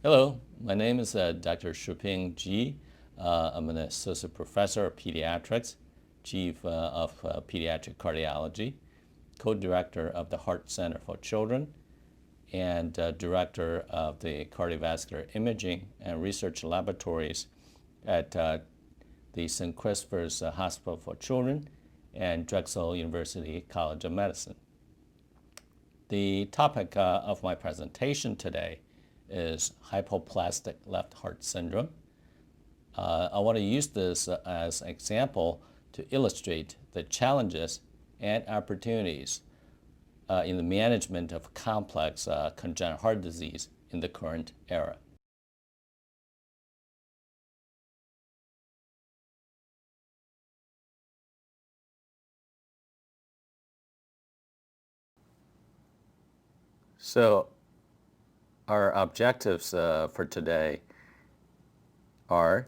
Hello, my name is Dr. Shuping Ji. I'm an associate professor of pediatrics, chief of pediatric cardiology, co-director of the Heart Center for Children, and director of the cardiovascular imaging and research laboratories at the St. Christopher's Hospital for Children and Drexel University College of Medicine. The topic of my presentation today is hypoplastic left heart syndrome. I want to use this as an example to illustrate the challenges and opportunities in the management of complex congenital heart disease in the current era. So our objectives for today are,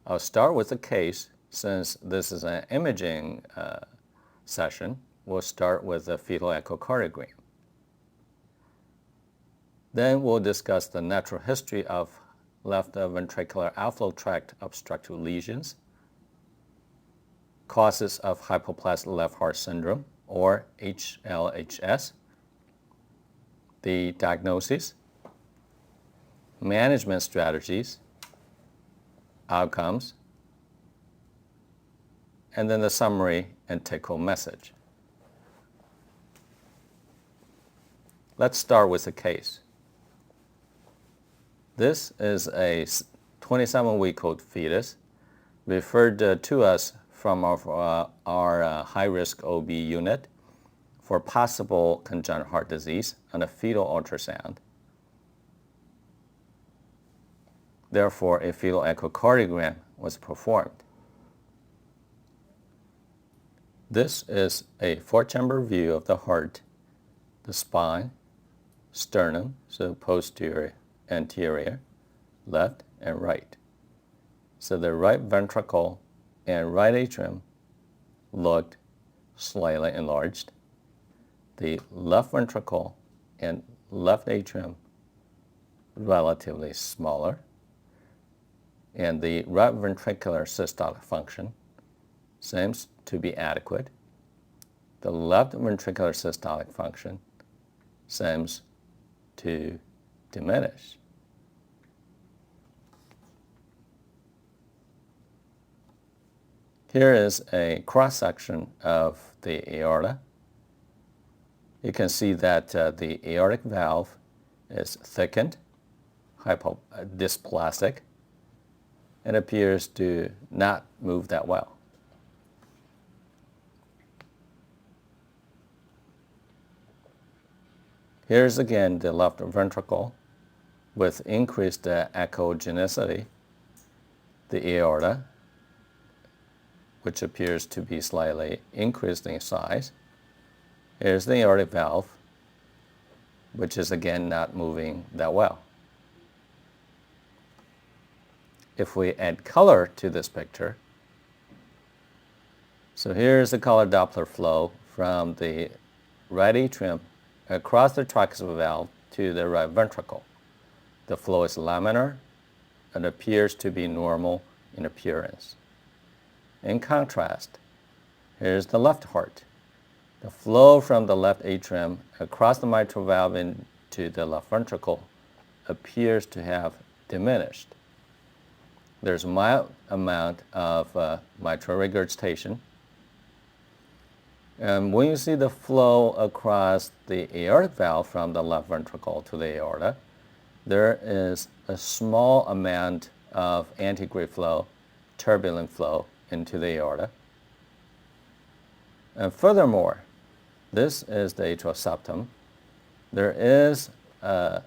I'll start with a case. Since this is an imaging session, we'll start with a fetal echocardiogram. Then we'll discuss the natural history of left ventricular outflow tract obstructive lesions, causes of hypoplastic left heart syndrome, or HLHS, the diagnosis, management strategies, outcomes, and then the summary and take-home message. Let's start with the case. This is a 27-week-old fetus referred to us from our high-risk OB unit for possible congenital heart disease on a fetal ultrasound. Therefore, a fetal echocardiogram was performed. This is a four-chamber view of the heart, the spine, sternum, so posterior, anterior, left, and right. So the right ventricle and right atrium looked slightly enlarged. The left ventricle and left atrium relatively smaller. And the right ventricular systolic function seems to be adequate. The left ventricular systolic function seems to diminish. Here is a cross-section of the aorta. You can see that the aortic valve is thickened, dysplastic, and appears to not move that well. Here's again the left ventricle with increased echogenicity, the aorta, which appears to be slightly increased in size. Here's the aortic valve, which is again not moving that well. If we add color to this picture, so here's the color Doppler flow from the right atrium across the tricuspid valve to the right ventricle. The flow is laminar and appears to be normal in appearance. In contrast, here's the left heart. The flow from the left atrium across the mitral valve into the left ventricle appears to have diminished. There's a mild amount of mitral regurgitation. And when you see the flow across the aortic valve from the left ventricle to the aorta, there is a small amount of antegrade flow, turbulent flow into the aorta. And furthermore, this is the atrial septum. There is a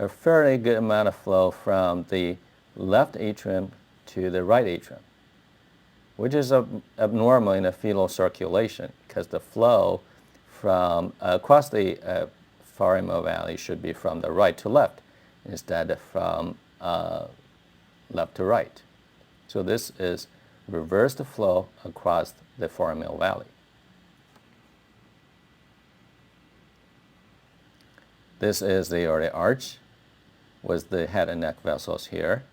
fairly good amount of flow from the left atrium to the right atrium, which is abnormal in a fetal circulation because the flow from across the foraminal valley should be from the right to left instead from left to right. So this is reversed flow across the foraminal valley. This is the aortic arch with the head and neck vessels here.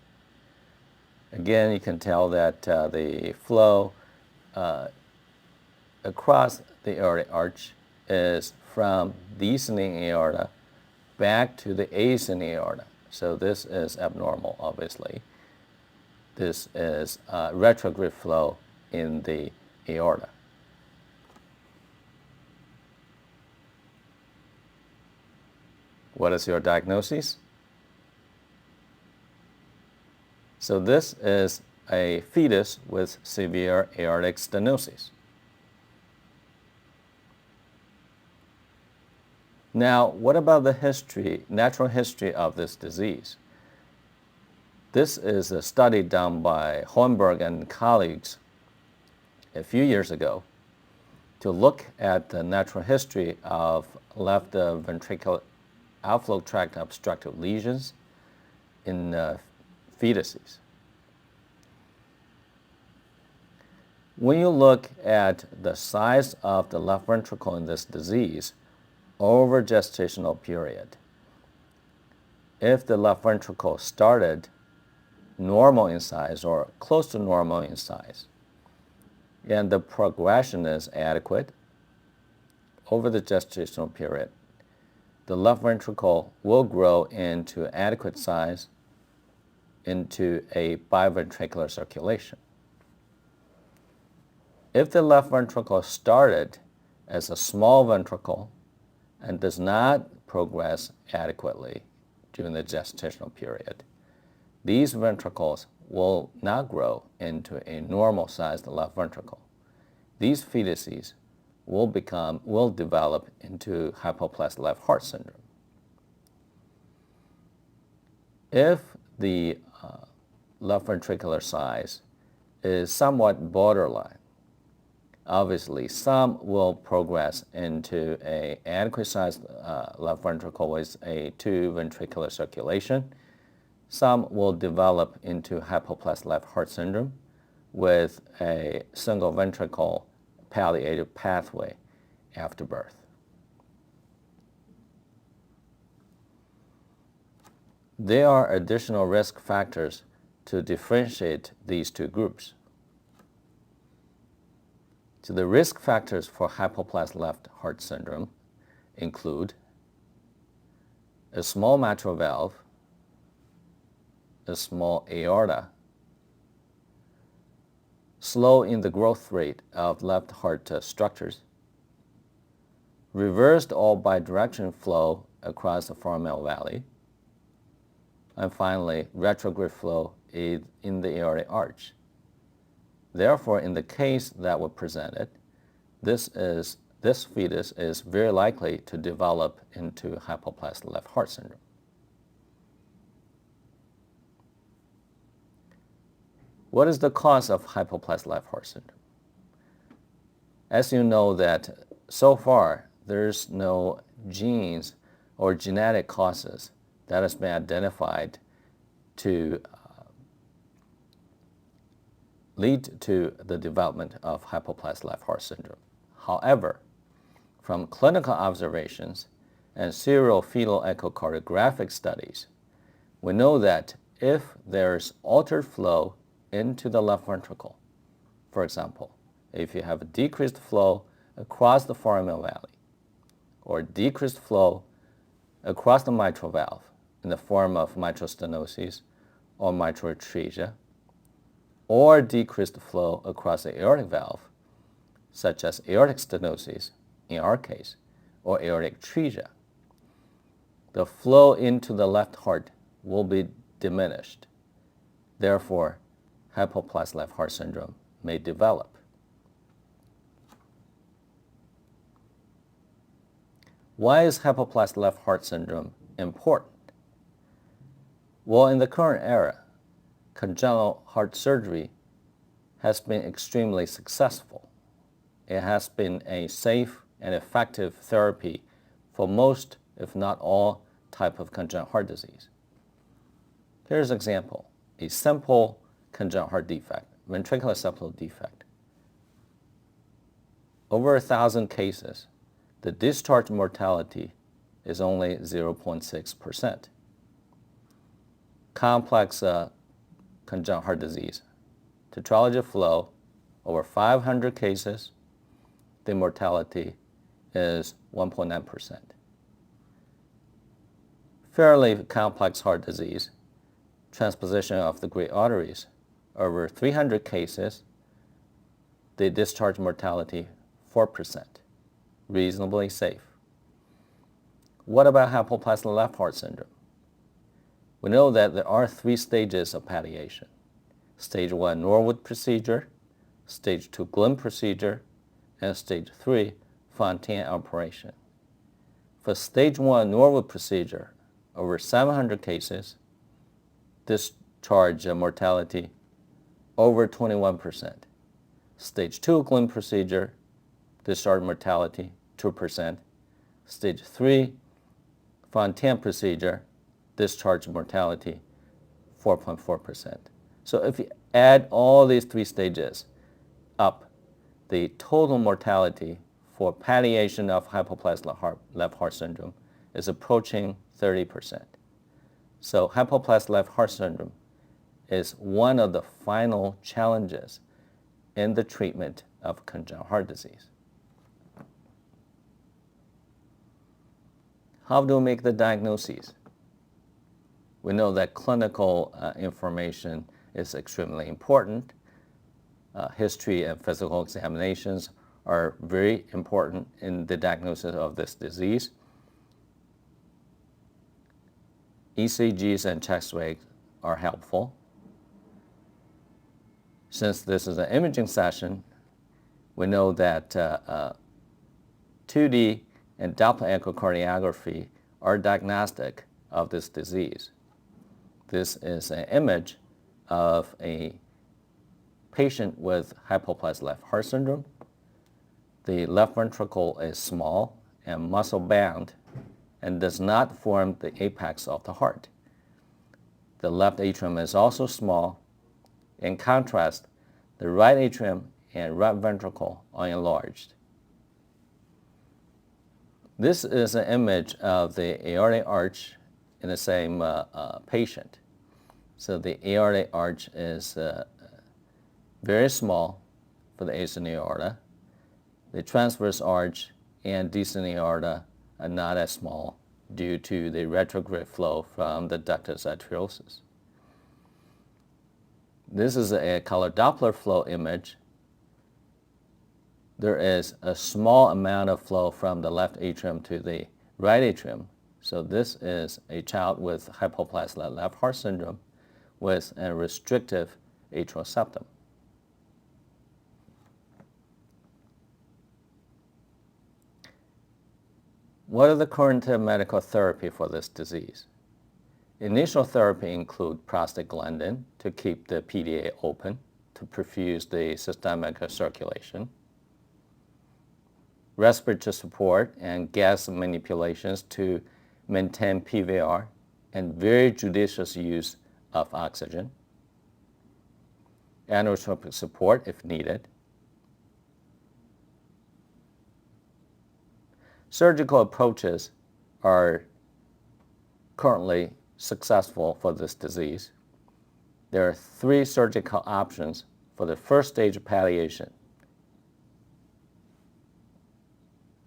Again, you can tell that the flow across the aortic arch is from descending aorta back to the ascending aorta. So this is abnormal, obviously. This is retrograde flow in the aorta. What is your diagnosis? So this is a fetus with severe aortic stenosis. Now, what about the history, natural history of this disease? This is a study done by Hohenberg and colleagues a few years ago to look at the natural history of left ventricular outflow tract obstructive lesions in fetuses. When you look at the size of the left ventricle in this disease over gestational period, if the left ventricle started normal in size or close to normal in size, and the progression is adequate over the gestational period, the left ventricle will grow into adequate size into a biventricular circulation. If the left ventricle started as a small ventricle and does not progress adequately during the gestational period, these ventricles will not grow into a normal-sized left ventricle. These fetuses will develop into hypoplastic left heart syndrome. If the left ventricular size is somewhat borderline, obviously some will progress into an adequate sized left ventricle with a two ventricular circulation. Some will develop into hypoplastic left heart syndrome with a single ventricle palliated pathway after birth. There are additional risk factors to differentiate these two groups. So the risk factors for hypoplastic left heart syndrome include a small mitral valve, a small aorta, slow in the growth rate of left heart structures, reversed or bidirectional flow across the foramen valley, and finally, retrograde flow in the aortic arch. Therefore, in the case that was presented, this fetus is very likely to develop into hypoplastic left heart syndrome. What is the cause of hypoplastic left heart syndrome? As you know that so far, there's no genes or genetic causes that has been identified to lead to the development of hypoplastic left heart syndrome. However, from clinical observations and serial fetal echocardiographic studies, we know that if there's altered flow into the left ventricle, for example, if you have a decreased flow across the foramen valley or decreased flow across the mitral valve in the form of mitral stenosis or mitral atresia, or decreased flow across the aortic valve, such as aortic stenosis in our case, or aortic atresia, the flow into the left heart will be diminished. Therefore, hypoplastic left heart syndrome may develop. Why is hypoplastic left heart syndrome important? Well, in the current era, congenital heart surgery has been extremely successful. It has been a safe and effective therapy for most, if not all, type of congenital heart disease. Here's an example, a simple congenital heart defect, ventricular septal defect. Over 1,000 cases, the discharge mortality is only 0.6%. Complex congenital heart disease, tetralogy flow, over 500 cases, the mortality is 1.9%. Fairly complex heart disease, transposition of the great arteries, over 300 cases, the discharge mortality 4%, reasonably safe. What about hypoplastic left heart syndrome? We know that there are 3 stages of palliation. Stage 1 Norwood procedure, Stage 2 Glenn procedure, and Stage 3 Fontaine operation. For Stage 1 Norwood procedure, over 700 cases, discharge mortality over 21%. Stage 2 Glenn procedure, discharge mortality 2%. Stage 3 Fontaine procedure, discharge mortality 4.4%. So if you add all these 3 stages up, the total mortality for palliation of hypoplastic left heart syndrome is approaching 30%. So hypoplastic left heart syndrome is one of the final challenges in the treatment of congenital heart disease. How do we make the diagnoses? We know that clinical information is extremely important. History and physical examinations are very important in the diagnosis of this disease. ECGs and chest rates are helpful. Since this is an imaging session, we know that 2D and Doppler echocardiography are diagnostic of this disease. This is an image of a patient with hypoplastic left heart syndrome. The left ventricle is small and muscle bound and does not form the apex of the heart. The left atrium is also small. In contrast, the right atrium and right ventricle are enlarged. This is an image of the aortic arch in the same patient. So the aortic arch is very small for the ascending aorta. The transverse arch and descending aorta are not as small due to the retrograde flow from the ductus arteriosus. This is a color Doppler flow image. There is a small amount of flow from the left atrium to the right atrium. So this is a child with hypoplastic left heart syndrome with a restrictive atrial septum. What are the current medical therapy for this disease? Initial therapy include prostaglandin to keep the PDA open to perfuse the systemic circulation, respiratory support and gas manipulations to maintain PVR, and very judicious use of oxygen, inotropic support if needed. Surgical approaches are currently successful for this disease. There are 3 surgical options for the first stage of palliation,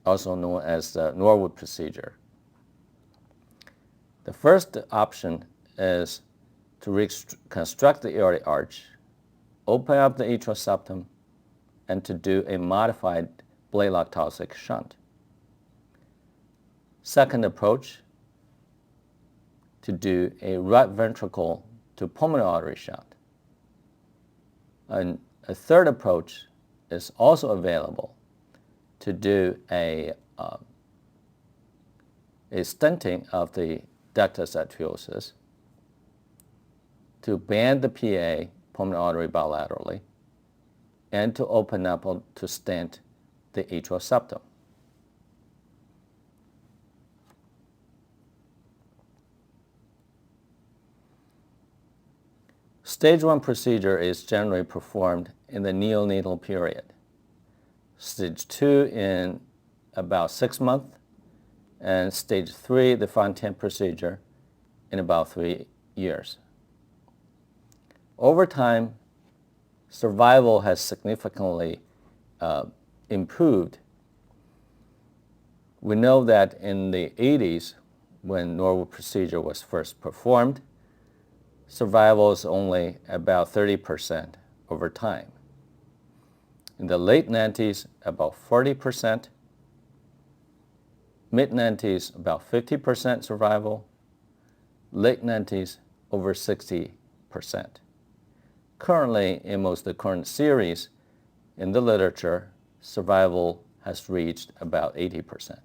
also known as the Norwood procedure. The first option is to reconstruct the aortic arch, open up the atrial septum, and to do a modified Blalock Taussig shunt. Second approach, to do a right ventricle to pulmonary artery shunt. And a third approach is also available to do a stenting of the ductus arteriosus to band the PA, pulmonary artery bilaterally, and to open up to stent the atrial septum. Stage 1 procedure is generally performed in the neonatal period. Stage 2 in about 6 months, and stage 3, the Fontaine procedure, in about 3 years. Over time, survival has significantly improved. We know that in the 80s, when Norwood procedure was first performed, survival is only about 30% over time. In the late 90s, about 40%, mid-90s, about 50% survival, late 90s, over 60%. Currently, in most of the current series in the literature, survival has reached about 80%.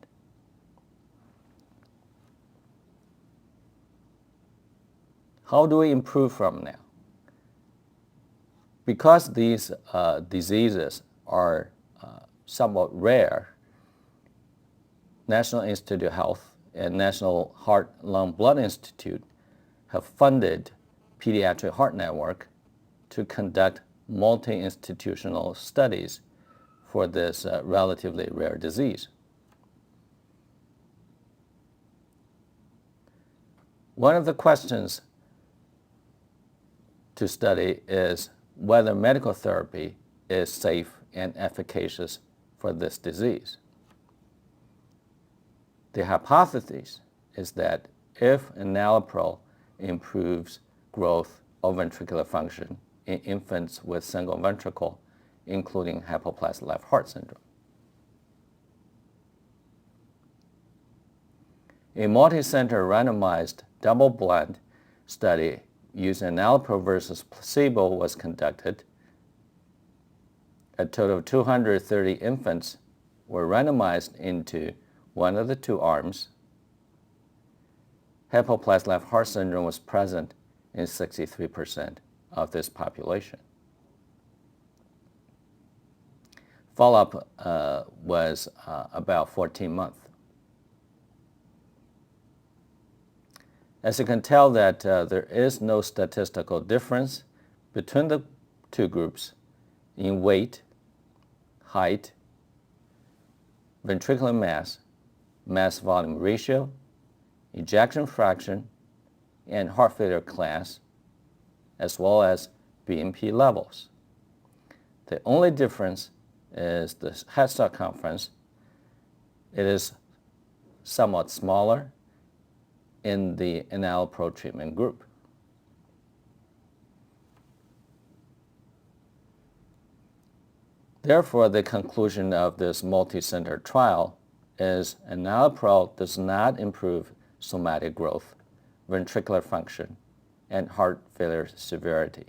How do we improve from now? Because these diseases are somewhat rare, National Institute of Health and National Heart, Lung, Blood Institute have funded Pediatric Heart Network to conduct multi-institutional studies for this relatively rare disease. One of the questions to study is whether medical therapy is safe and efficacious for this disease. The hypothesis is that if enalapril improves growth of ventricular function in infants with single ventricle, including hypoplastic left heart syndrome. A multi-center randomized double-blind study using enalapril versus placebo was conducted. A total of 230 infants were randomized into one of the two arms. Hypoplastic left heart syndrome was present in 63% of this population. Follow-up was about 14 months. As you can tell that there is no statistical difference between the two groups in weight, height, ventricular mass, mass volume ratio, ejection fraction, and heart failure class, as well as BNP levels. The only difference is the head circumference. It is somewhat smaller in the enalapril treatment group. Therefore, the conclusion of this multi-center trial is enalapril does not improve somatic growth, ventricular function, and heart failure severity,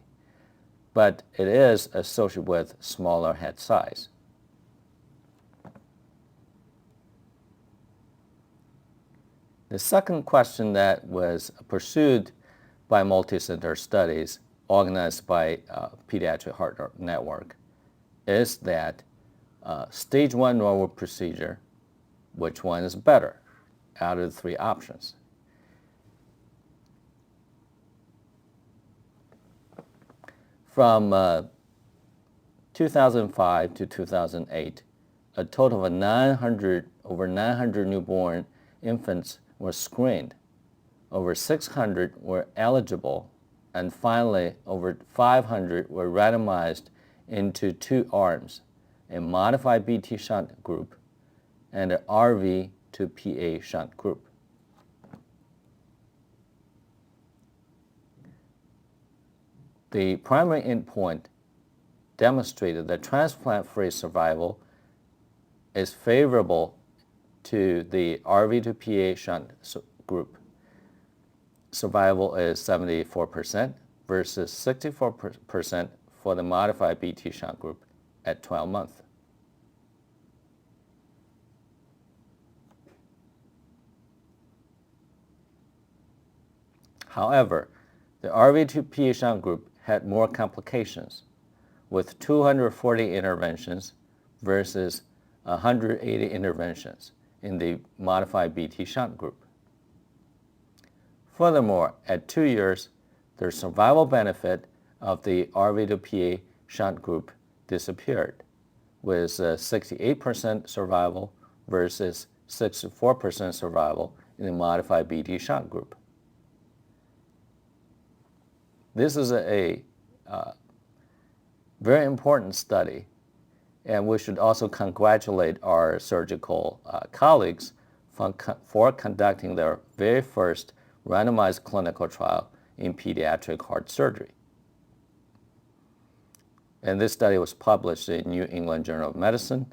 but it is associated with smaller head size. The second question that was pursued by multi-center studies organized by Pediatric Heart Network is that stage 1 Norwood procedure, which one is better out of the 3 options? From 2005 to 2008, a total of over 900 newborn infants were screened. Over 600 were eligible, and finally over 500 were randomized into 2 arms, a modified BT shunt group and an RV to PA shunt group. The primary endpoint demonstrated that transplant-free survival is favorable to the RV to PA shunt group. Survival is 74% versus 64% for the modified BT shunt group at 12 months. However, the RV to PA shunt group had more complications, with 240 interventions versus 180 interventions in the modified BT shunt group. Furthermore, at 2 years, the survival benefit of the RV to PA shunt group disappeared, with 68% survival versus 64% survival in the modified BT shock group. This is a very important study, and we should also congratulate our surgical colleagues for conducting their very first randomized clinical trial in pediatric heart surgery. And this study was published in New England Journal of Medicine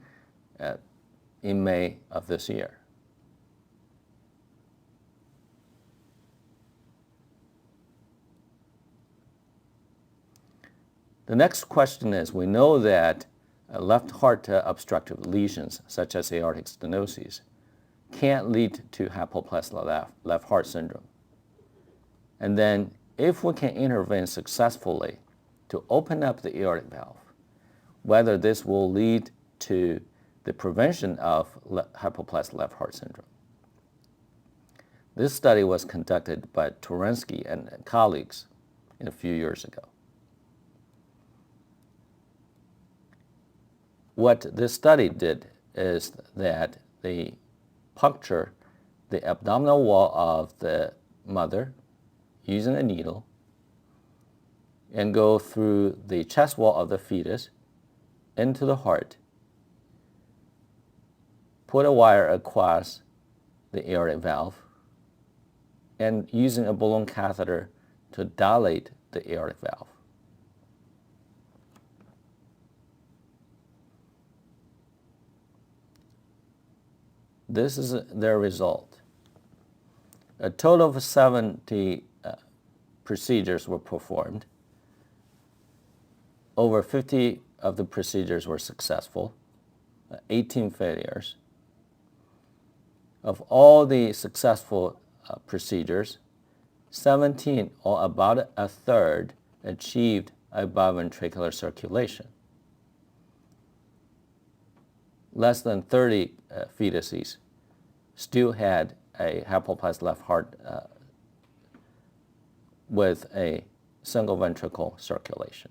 in May of this year. The next question is, we know that left heart obstructive lesions, such as aortic stenosis, can lead to hypoplastic left heart syndrome. And then if we can intervene successfully to open up the aortic valve, whether this will lead to the prevention of hypoplastic left heart syndrome. This study was conducted by Torensky and colleagues a few years ago. What this study did is that they puncture the abdominal wall of the mother using a needle and go through the chest wall of the fetus into the heart, put a wire across the aortic valve, and using a balloon catheter to dilate the aortic valve. This is their result. A total of 70 procedures were performed. Over 50 of the procedures were successful, 18 failures. Of all the successful procedures, 17, or about a third, achieved a biventricular circulation. Less than 30 fetuses still had a hypoplastic left heart with a single ventricle circulation.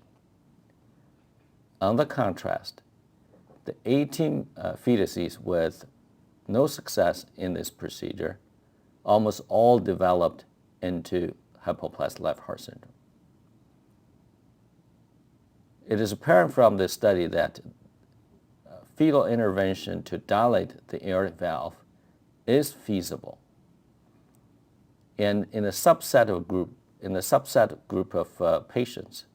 On the contrast, the 18 fetuses with no success in this procedure almost all developed into hypoplastic left heart syndrome. It is apparent from this study that fetal intervention to dilate the aortic valve is feasible. And in a subset group of patients,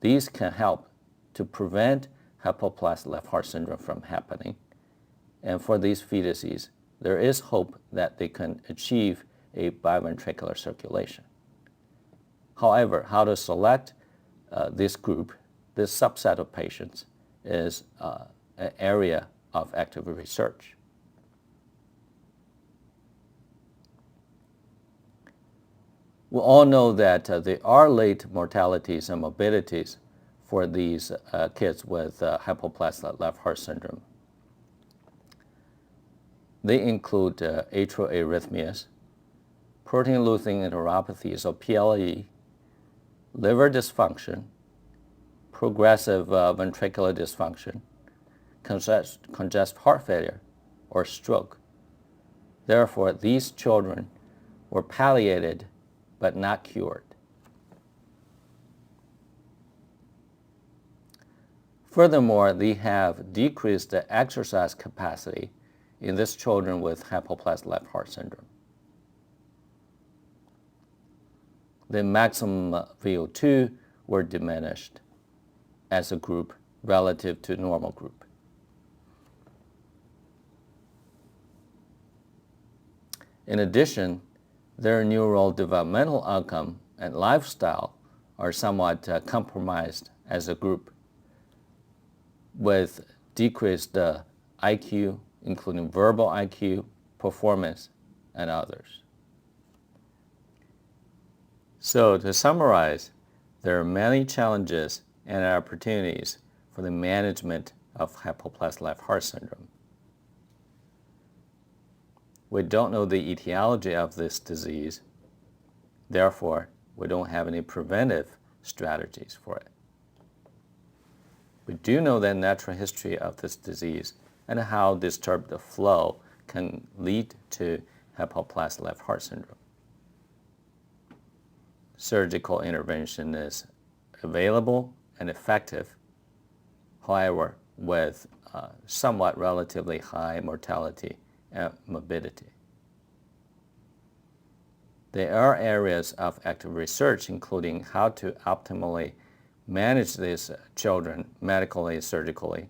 these can help to prevent hypoplastic left heart syndrome from happening. And for these fetuses, there is hope that they can achieve a biventricular circulation. However, how to select this group, this subset of patients, is an area of active research. We all know that there are late mortalities and morbidities for these kids with hypoplastic left heart syndrome. They include atrial arrhythmias, protein-leuthine enteropathies, or PLE, liver dysfunction, progressive ventricular dysfunction, congestive heart failure, or stroke. Therefore, these children were palliated but not cured. Furthermore, they have decreased the exercise capacity in these children with hypoplastic left heart syndrome. The maximum VO2 were diminished as a group relative to normal group. In addition, their neurodevelopmental outcome and lifestyle are somewhat compromised as a group, with decreased IQ, including verbal IQ, performance, and others. So to summarize, there are many challenges and opportunities for the management of hypoplastic left heart syndrome. We don't know the etiology of this disease. Therefore, we don't have any preventive strategies for it. We do know the natural history of this disease and how disturbed the flow can lead to hypoplastic left heart syndrome. Surgical intervention is available and effective, however, with somewhat relatively high mortality and morbidity. There are areas of active research, including how to optimally manage these children medically, surgically,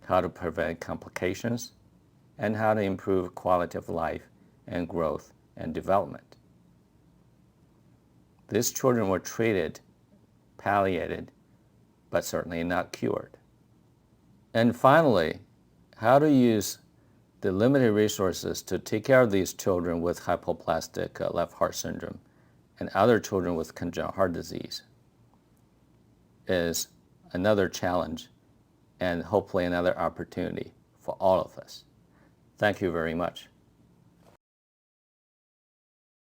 how to prevent complications, and how to improve quality of life and growth and development. These children were treated, palliated, but certainly not cured. And finally, how to use the limited resources to take care of these children with hypoplastic left heart syndrome and other children with congenital heart disease is another challenge and hopefully another opportunity for all of us. Thank you very much.